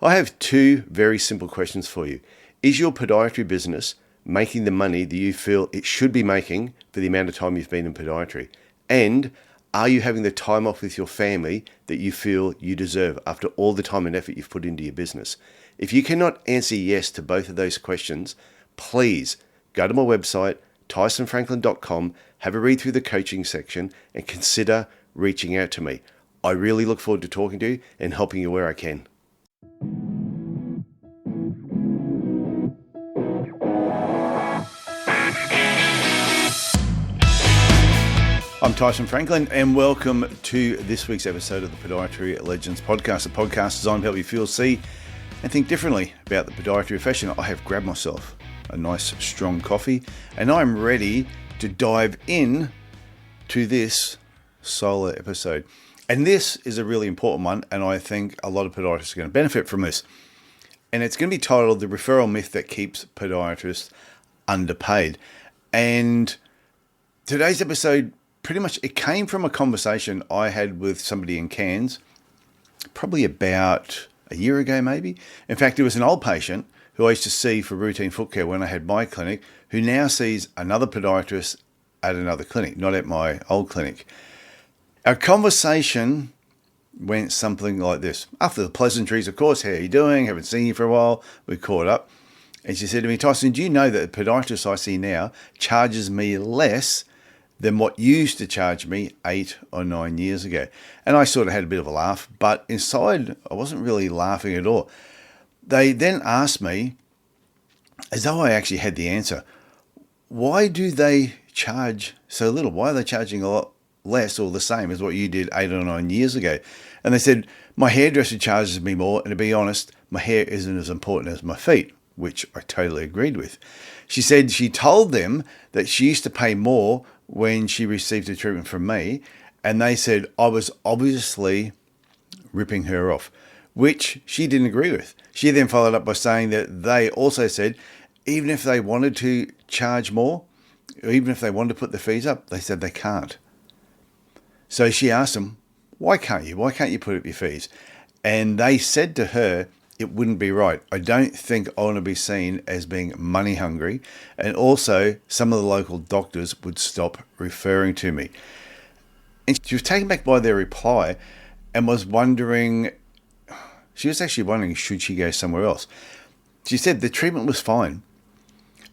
I have two very simple questions for you. Is your podiatry business making the money that you feel it should be making for the amount of time you've been in podiatry? And are you having the time off with your family that you feel you deserve after all the time and effort you've put into your business? If you cannot answer yes to both of those questions, please go to my website, tysonfranklin.com, have a read through the coaching section and consider reaching out to me. I really look forward to talking to you and helping you where I can. I'm Tyson Franklin, and welcome to this week's episode of the Podiatry Legends podcast, a podcast designed to help you feel, see, and think differently about the podiatry profession. I have grabbed myself a nice strong coffee, and I'm ready to dive in to this solo episode. And this is a really important one, and I think a lot of podiatrists are going to benefit from this. And it's going to be titled The Referral Myth That Keeps Podiatrists Underpaid. And today's episode, pretty much, it came from a conversation I had with somebody in Cairns, probably about a year ago, maybe. In fact, it was an old patient who I used to see for routine foot care when I had my clinic, who now sees another podiatrist at another clinic, not at my old clinic. Our conversation went something like this. After the pleasantries, of course, how are you doing? Haven't seen you for a while. We caught up. And she said to me, Tyson, do you know that the podiatrist I see now charges me less than what used to charge me 8 or 9 years ago? And I sort of had a bit of a laugh, but inside I wasn't really laughing at all. They then asked me, as though I actually had the answer, why do they charge so little? Why are they charging a lot less or the same as what you did 8 or 9 years ago? And they said, my hairdresser charges me more, and to be honest, my hair isn't as important as my feet, which I totally agreed with. She said she told them that she used to pay more when she received a treatment from me, and they said I was obviously ripping her off, which she didn't agree with. She then followed up by saying that they also said even if they wanted to charge more, or even if they wanted to put the fees up, they said they can't. So she asked them, why can't you? Why can't you put up your fees? And they said to her, it wouldn't be right. I don't think I want to be seen as being money hungry. And also, some of the local doctors would stop referring to me. And she was taken back by their reply and was wondering, should she go somewhere else? She said the treatment was fine,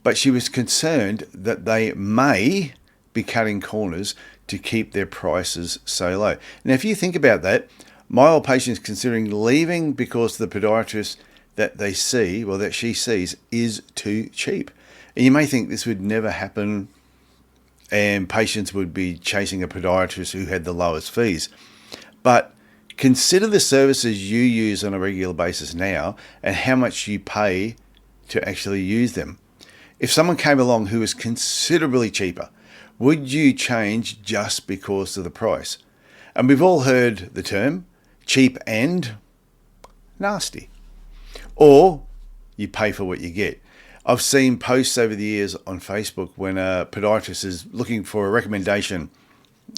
but she was concerned that they may be cutting corners to keep their prices so low. Now, if you think about that, my old patient is considering leaving because the podiatrist that they see, well, that she sees, is too cheap. And you may think this would never happen and patients would be chasing a podiatrist who had the lowest fees. But consider the services you use on a regular basis now and how much you pay to actually use them. If someone came along who was considerably cheaper, would you change just because of the price? And we've all heard the term cheap and nasty. Or you pay for what you get. I've seen posts over the years on Facebook when a podiatrist is looking for a recommendation.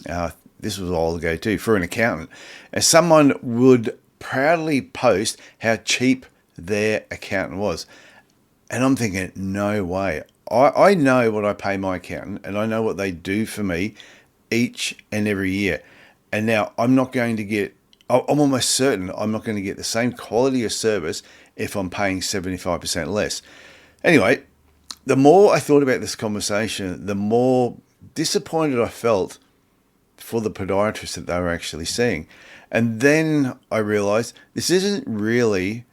This was a while ago too, for an accountant. And someone would proudly post how cheap their accountant was. And I'm thinking, no way. I know what I pay my accountant, and I know what they do for me each and every year. And now I'm almost certain I'm not going to get the same quality of service if I'm paying 75% less. Anyway, the more I thought about this conversation, the more disappointed I felt for the podiatrist that they were actually seeing. And then I realized this isn't really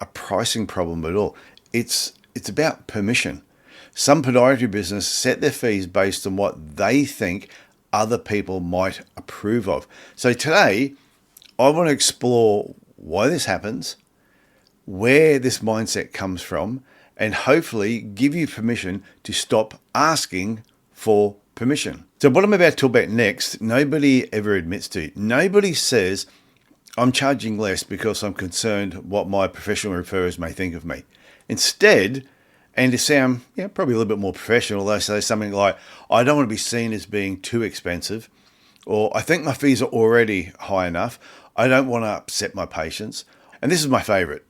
a pricing problem at all. It's about permission. Some podiatry businesses set their fees based on what they think other people might approve of. So today, I want to explore why this happens, where this mindset comes from, and hopefully give you permission to stop asking for permission. So what I'm about to talk about next, nobody ever admits to. Nobody says, I'm charging less because I'm concerned what my professional referrers may think of me. Instead, and to sound probably a little bit more professional, they say something like, I don't want to be seen as being too expensive, or I think my fees are already high enough. I don't want to upset my patients. And this is my favorite.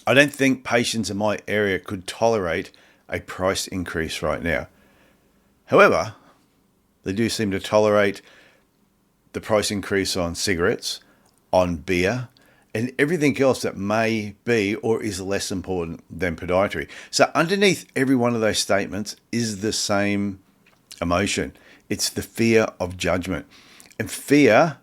I don't think patients in my area could tolerate a price increase right now. However, they do seem to tolerate the price increase on cigarettes, on beer, and everything else that may be or is less important than podiatry. So underneath every one of those statements is the same emotion. It's the fear of judgment. And fear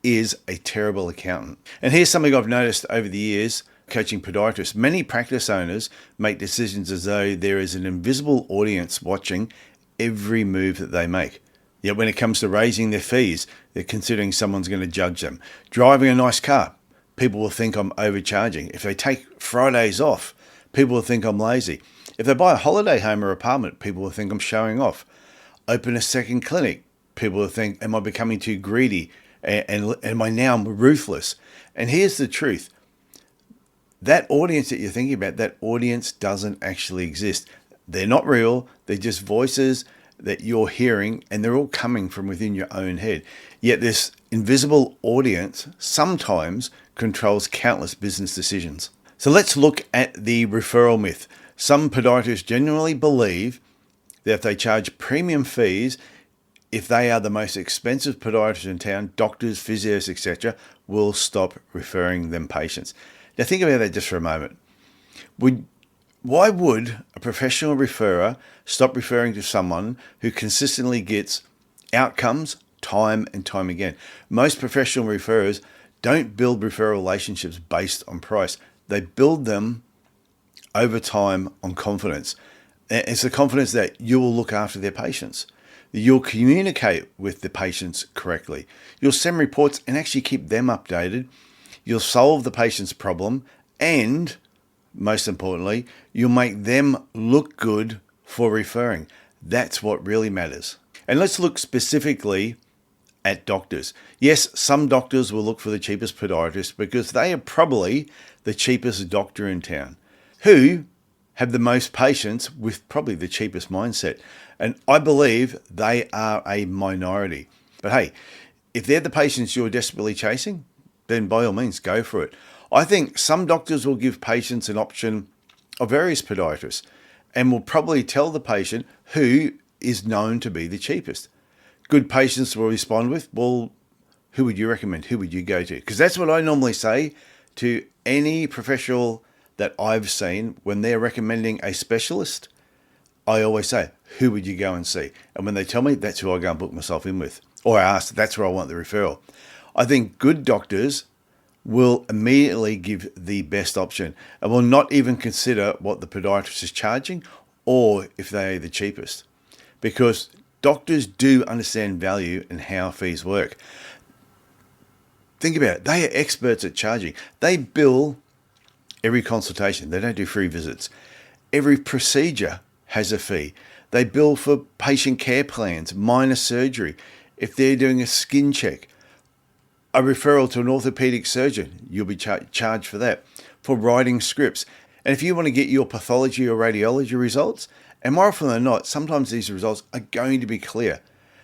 is a terrible accountant. And here's something I've noticed over the years coaching podiatrists. Many practice owners make decisions as though there is an invisible audience watching every move that they make. Yet when it comes to raising their fees, they're considering someone's going to judge them. Driving a nice car, people will think I'm overcharging. If they take Fridays off, people will think I'm lazy. If they buy a holiday home or apartment, people will think I'm showing off. Open a second clinic, people will think, am I becoming too greedy? And am I now ruthless? And here's the truth. That audience that you're thinking about, that audience doesn't actually exist. They're not real. They're just voices that you're hearing, and they're all coming from within your own head. Yet this invisible audience sometimes controls countless business decisions. So let's look at the referral myth. Some podiatrists genuinely believe that if they charge premium fees, if they are the most expensive podiatrists in town, doctors, physios, etc., will stop referring them patients. Now think about that just for a moment. Why would a professional referrer stop referring to someone who consistently gets outcomes time and time again? Most professional referrers don't build referral relationships based on price. They build them over time on confidence. It's the confidence that you will look after their patients. You'll communicate with the patients correctly. You'll send reports and actually keep them updated. You'll solve the patient's problem, and most importantly, you'll make them look good for referring. That's what really matters. And let's look specifically at doctors. Yes, some doctors will look for the cheapest podiatrist because they are probably the cheapest doctor in town, who have the most patients with probably the cheapest mindset. And I believe they are a minority. But hey, if they're the patients you're desperately chasing, then by all means, go for it. I think some doctors will give patients an option of various podiatrists and will probably tell the patient who is known to be the cheapest. Good patients will respond with, well, who would you recommend? Who would you go to? Because that's what I normally say to any professional that I've seen when they're recommending a specialist. I always say, who would you go and see? And when they tell me, that's who I go and book myself in with. Or I ask, that's where I want the referral. I think good doctors will immediately give the best option and will not even consider what the podiatrist is charging or if they are the cheapest. Because doctors do understand value and how fees work. Think about it. They are experts at charging. They bill every consultation. They don't do free visits. Every procedure has a fee. They bill for patient care plans, minor surgery. If they're doing a skin check, a referral to an orthopedic surgeon, you'll be charged for that, for writing scripts. And if you want to get your pathology or radiology results, and more often than not, sometimes these results are going to be clear.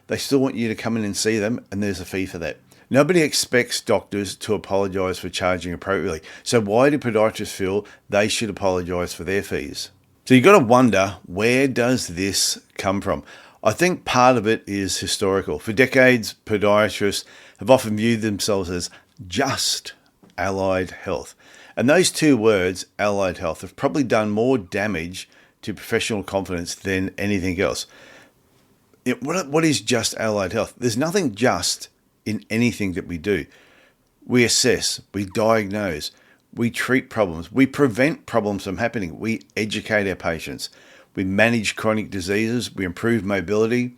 They still want you to come in and see them, and there's a fee for that. Nobody expects doctors to apologise for charging appropriately. So why do podiatrists feel they should apologise for their fees? So you've got to wonder, where does this come from? I think part of it is historical. For decades, podiatrists have often viewed themselves as just allied health. And those two words, allied health, have probably done more damage to professional confidence than anything else. What is just allied health? There's nothing just in anything that we do. We assess, we diagnose, we treat problems, we prevent problems from happening, we educate our patients, we manage chronic diseases, we improve mobility,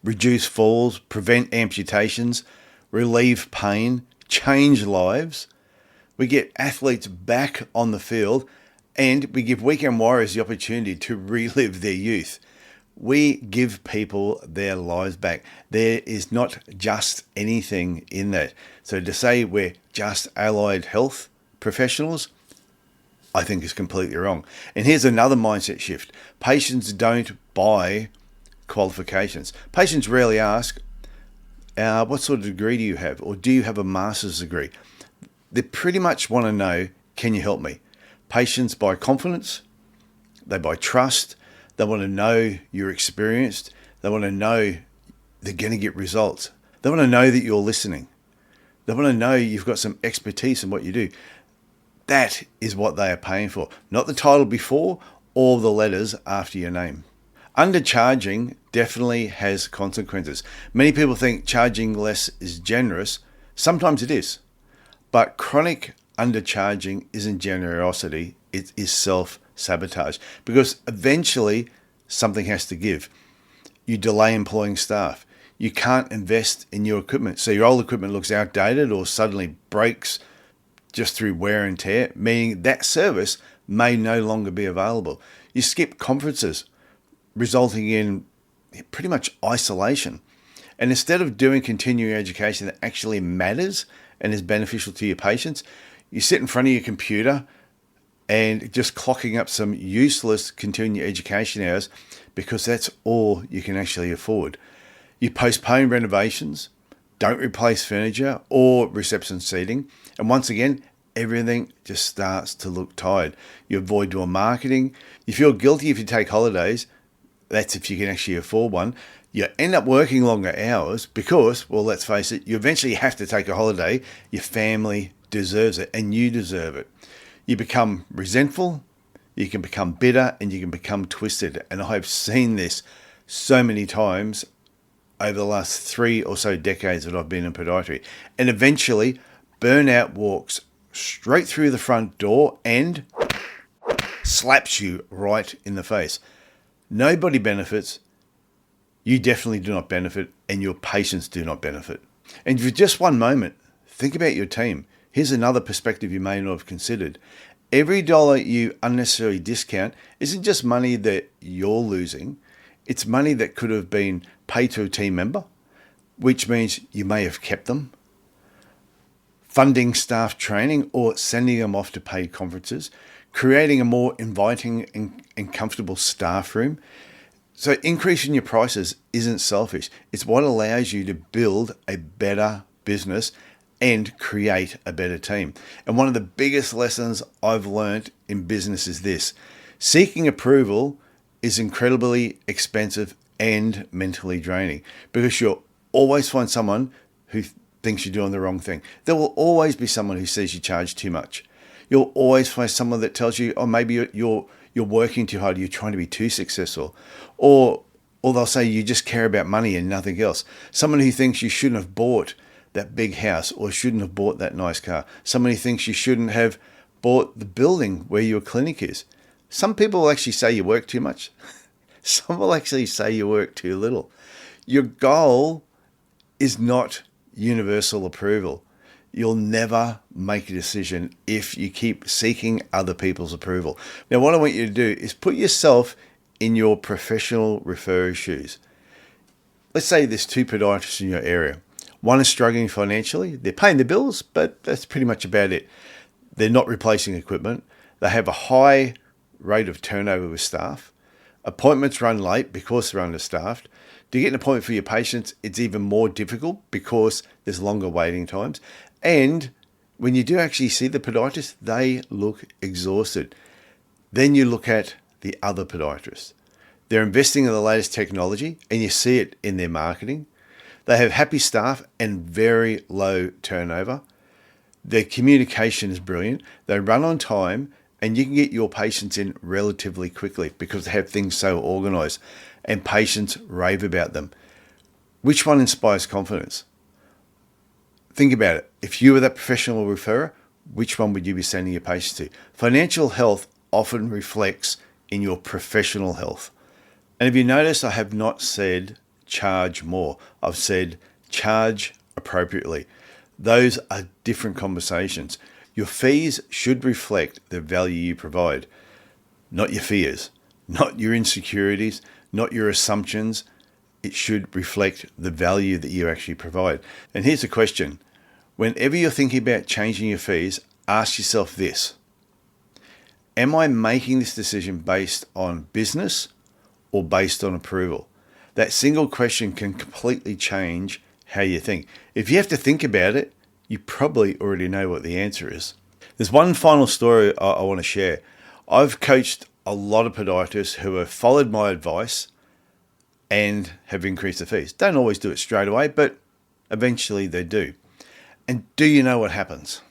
reduce falls, prevent amputations, relieve pain, change lives. We get athletes back on the field, and we give weekend warriors the opportunity to relive their youth. We give people their lives back. There is not just anything in that. So to say we're just allied health professionals, I think is completely wrong. And here's another mindset shift. Patients don't buy qualifications. Patients rarely ask, what sort of degree do you have? Or do you have a master's degree? They pretty much want to know, can you help me? Patients buy confidence, they buy trust, they want to know you're experienced, they want to know they're going to get results, they want to know that you're listening, they want to know you've got some expertise in what you do. That is what they are paying for, not the title before or the letters after your name. Undercharging definitely has consequences. Many people think charging less is generous. Sometimes it is. But chronic undercharging isn't generosity, it is self-sabotage. Because eventually something has to give. You delay employing staff. You can't invest in your equipment. So your old equipment looks outdated or suddenly breaks just through wear and tear, meaning that service may no longer be available. You skip conferences, resulting in pretty much isolation. And instead of doing continuing education that actually matters and is beneficial to your patients, you sit in front of your computer and just clocking up some useless continuing education hours because that's all you can actually afford. You postpone renovations, don't replace furniture or reception seating, and once again, everything just starts to look tired. You avoid doing marketing. You feel guilty if you take holidays. That's if you can actually afford one. You end up working longer hours because, well, let's face it, you eventually have to take a holiday. Your family deserves it and you deserve it. You become resentful, you can become bitter, and you can become twisted. And I've seen this so many times over the last 3 or so decades that I've been in podiatry. And eventually, burnout walks straight through the front door and slaps you right in the face. Nobody benefits. You definitely do not benefit, and your patients do not benefit. And for just one moment, think about your team. Here's another perspective you may not have considered. Every dollar you unnecessarily discount isn't just money that you're losing. It's money that could have been paid to a team member, which means you may have kept them, funding staff training or sending them off to paid conferences, creating a more inviting and comfortable staff room. So increasing your prices isn't selfish. It's what allows you to build a better business and create a better team. And one of the biggest lessons I've learned in business is this: seeking approval is incredibly expensive and mentally draining because you'll always find someone who thinks you're doing the wrong thing. There will always be someone who says you charge too much. You'll always find someone that tells you, oh, maybe you're working too hard, you're trying to be too successful. Or they'll say you just care about money and nothing else. Someone who thinks you shouldn't have bought that big house or shouldn't have bought that nice car. Someone who thinks you shouldn't have bought the building where your clinic is. Some people will actually say you work too much. Some will actually say you work too little. Your goal is not universal approval. You'll never make a decision if you keep seeking other people's approval. Now, what I want you to do is put yourself in your professional referrer's shoes. Let's say there's 2 podiatrists in your area. One is struggling financially. They're paying the bills, but that's pretty much about it. They're not replacing equipment. They have a high rate of turnover with staff. Appointments run late because they're understaffed. To get an appointment for your patients, it's even more difficult because there's longer waiting times. And when you do actually see the podiatrist, they look exhausted. Then you look at the other podiatrists. They're investing in the latest technology, and you see it in their marketing. They have happy staff and very low turnover. Their communication is brilliant. They run on time, and you can get your patients in relatively quickly because they have things so organized, and patients rave about them. Which one inspires confidence? Think about it. If you were that professional referrer, which one would you be sending your patients to? Financial health often reflects in your professional health. And if you notice, I have not said charge more. I've said charge appropriately. Those are different conversations. Your fees should reflect the value you provide, not your fears, not your insecurities, not your assumptions. It should reflect the value that you actually provide. And here's the question. Whenever you're thinking about changing your fees, ask yourself this: am I making this decision based on business or based on approval? That single question can completely change how you think. If you have to think about it, you probably already know what the answer is. There's one final story I want to share. I've coached a lot of podiatrists who have followed my advice and have increased the fees. Don't always do it straight away, but eventually they do. And do you know what happens?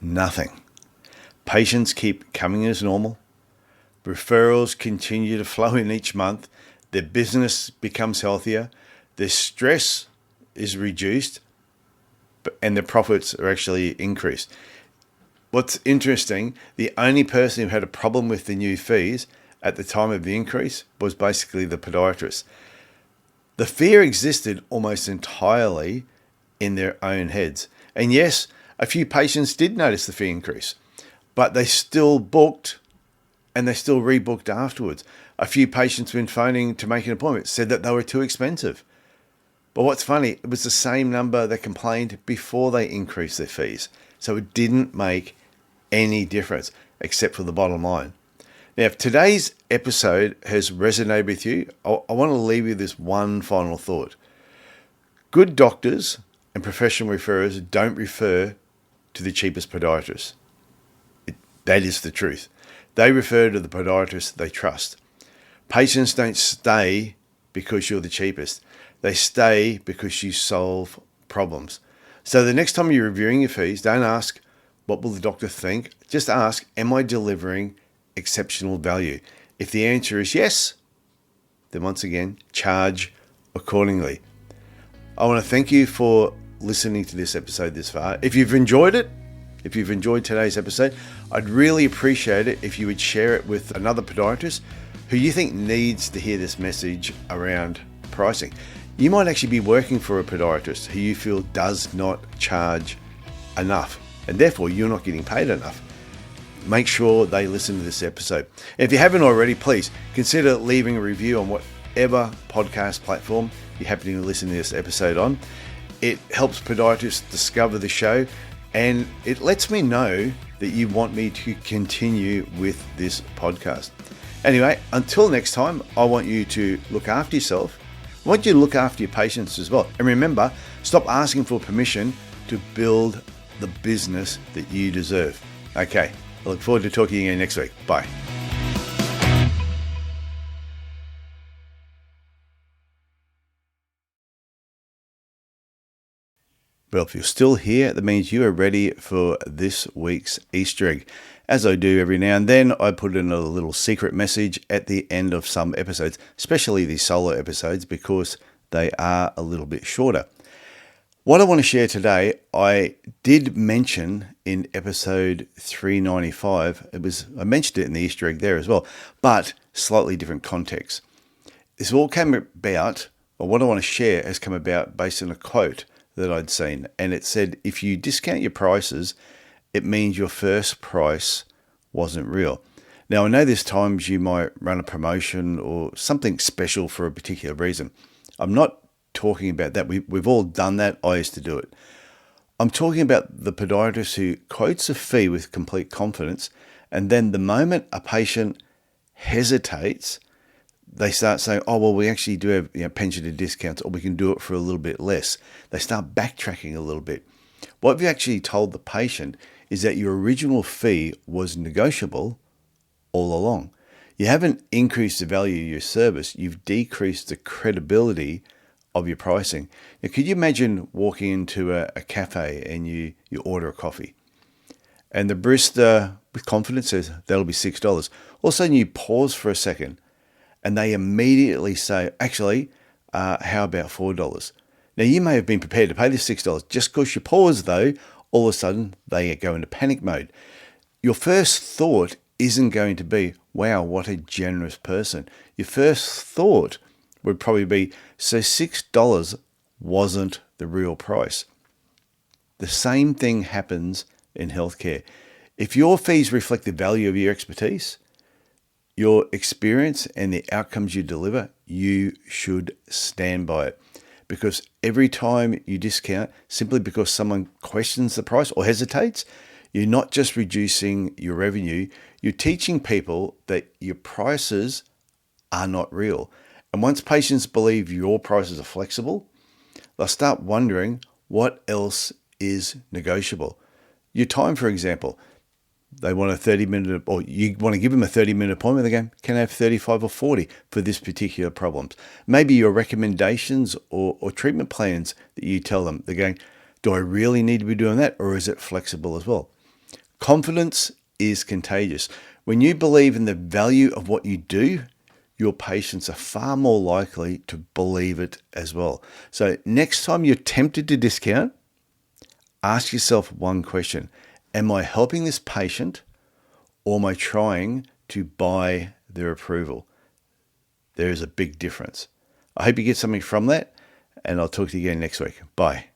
Nothing. Patients keep coming as normal. Referrals continue to flow in each month. Their business becomes healthier. Their stress is reduced, and their profits are actually increased. What's interesting, the only person who had a problem with the new fees at the time of the increase was basically the podiatrist. The fear existed almost entirely in their own heads. And yes, a few patients did notice the fee increase, but they still booked and they still rebooked afterwards. A few patients, when phoning to make an appointment, said that they were too expensive. But what's funny, it was the same number that complained before they increased their fees. So it didn't make any difference except for the bottom line. Now, if today's episode has resonated with you, I want to leave you with this one final thought. Good doctors and professional referrers don't refer to the cheapest podiatrist. That is the truth. They refer to the podiatrist they trust. Patients don't stay because you're the cheapest. They stay because you solve problems. So the next time you're reviewing your fees, don't ask, what will the doctor think? Just ask, am I delivering exceptional value? If the answer is yes, then once again, charge accordingly. I want to thank you for listening to this episode this far. If you've enjoyed it, if you've enjoyed today's episode, I'd really appreciate it if you would share it with another podiatrist who you think needs to hear this message around pricing. You might actually be working for a podiatrist who you feel does not charge enough, and therefore you're not getting paid enough. Make sure they listen to this episode. And if you haven't already, please consider leaving a review on whatever podcast platform you're happening to listen to this episode on. It helps podiatrists discover the show, and it lets me know that you want me to continue with this podcast. Anyway, until next time, I want you to look after yourself. I want you to look after your patients as well. And remember, stop asking for permission to build the business that you deserve. Okay, I look forward to talking to you again next week. Bye. Well, if you're still here, that means you are ready for this week's Easter egg. As I do every now and then, I put in a little secret message at the end of some episodes, especially these solo episodes, because they are a little bit shorter. What I want to share today, I did mention in episode 395. I mentioned it in the Easter egg there as well, but slightly different context. This all came about, or what I want to share has come about based on a quote that I'd seen, and it said, if you discount your prices, it means your first price wasn't real. Now, I know there's times you might run a promotion or something special for a particular reason. I'm not talking about that. We've all done that. I used to do it. I'm talking about the podiatrist who quotes a fee with complete confidence, and then the moment a patient hesitates, they start saying, oh, well, we actually do have pension discounts, or we can do it for a little bit less. They start backtracking a little bit. What have you actually told the patient is that your original fee was negotiable all along. You haven't increased the value of your service. You've decreased the credibility of your pricing. Now, could you imagine walking into a cafe and you order a coffee, and the barista with confidence says, that'll be $6. All of a sudden you pause for a second, and they immediately say, actually, how about $4? Now, you may have been prepared to pay the $6. Just because you pause, though, all of a sudden they go into panic mode. Your first thought isn't going to be, wow, what a generous person. Your first thought would probably be, so $6 wasn't the real price. The same thing happens in healthcare. If your fees reflect the value of your expertise, your experience, and the outcomes you deliver, you should stand by it. Because every time you discount, simply because someone questions the price or hesitates, you're not just reducing your revenue, you're teaching people that your prices are not real. And once patients believe your prices are flexible, they'll start wondering what else is negotiable. Your time, for example. They want a 30-minute, or you want to give them a 30-minute appointment. They're going, can I have 35 or 40 for this particular problem? Maybe your recommendations or treatment plans that you tell them. They're going, do I really need to be doing that, or is it flexible as well? Confidence is contagious. When you believe in the value of what you do, your patients are far more likely to believe it as well. So next time you're tempted to discount, ask yourself one question. Am I helping this patient, or am I trying to buy their approval? There is a big difference. I hope you get something from that, and I'll talk to you again next week. Bye.